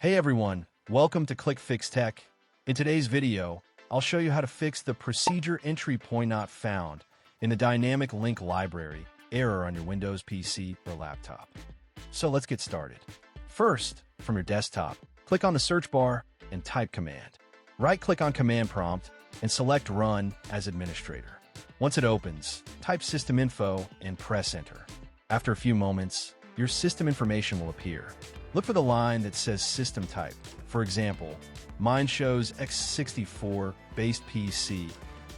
Hey everyone, welcome to Clickfix Tech. In today's video, I'll show you how to fix the procedure entry point not found in the dynamic link library error on your Windows PC or laptop. So let's get started. First, from your desktop, click on the search bar and type command. Right-click on command prompt and select Run as administrator. Once it opens, type system info and press enter. After a few moments, your system information will appear. Look for the line that says system type. For example, mine shows x64 based PC,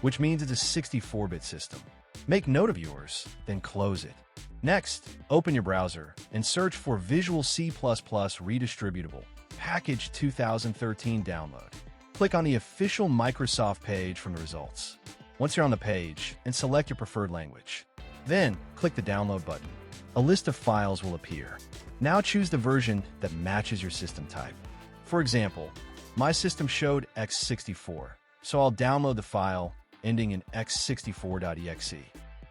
which means it's a 64-bit system. Make note of yours, then close it. Next, open your browser and search for Visual C++ Redistributable Package 2013 download. Click on the official Microsoft page from the results. Once you're on the page, and select your preferred language. Then, click the download button. A list of files will appear. Now choose the version that matches your system type. For example, my system showed x64, so I'll download the file ending in x64.exe.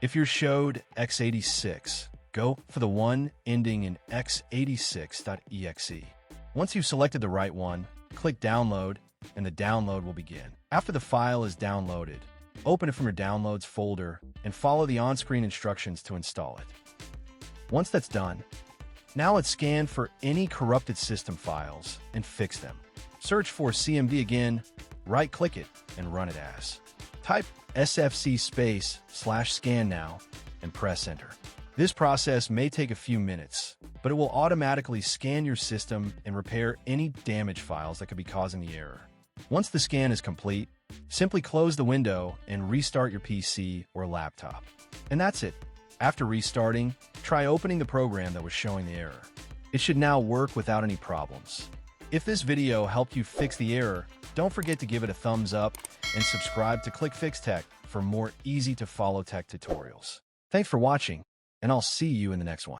If yours showed x86, go for the one ending in x86.exe. Once you've selected the right one, click Download, and the download will begin. After the file is downloaded, open it from your Downloads folder and follow the on-screen instructions to install it. Once that's done, now let's scan for any corrupted system files and fix them. Search for CMD again, right-click it, and run it as. Type SFC /scan now and press enter. This process may take a few minutes, but it will automatically scan your system and repair any damaged files that could be causing the error. Once the scan is complete, simply close the window and restart your PC or laptop. And that's it. After restarting, try opening the program that was showing the error. It should now work without any problems. If this video helped you fix the error, don't forget to give it a thumbs up and subscribe to Clickfix Tech for more easy-to-follow tech tutorials. Thanks for watching, and I'll see you in the next one.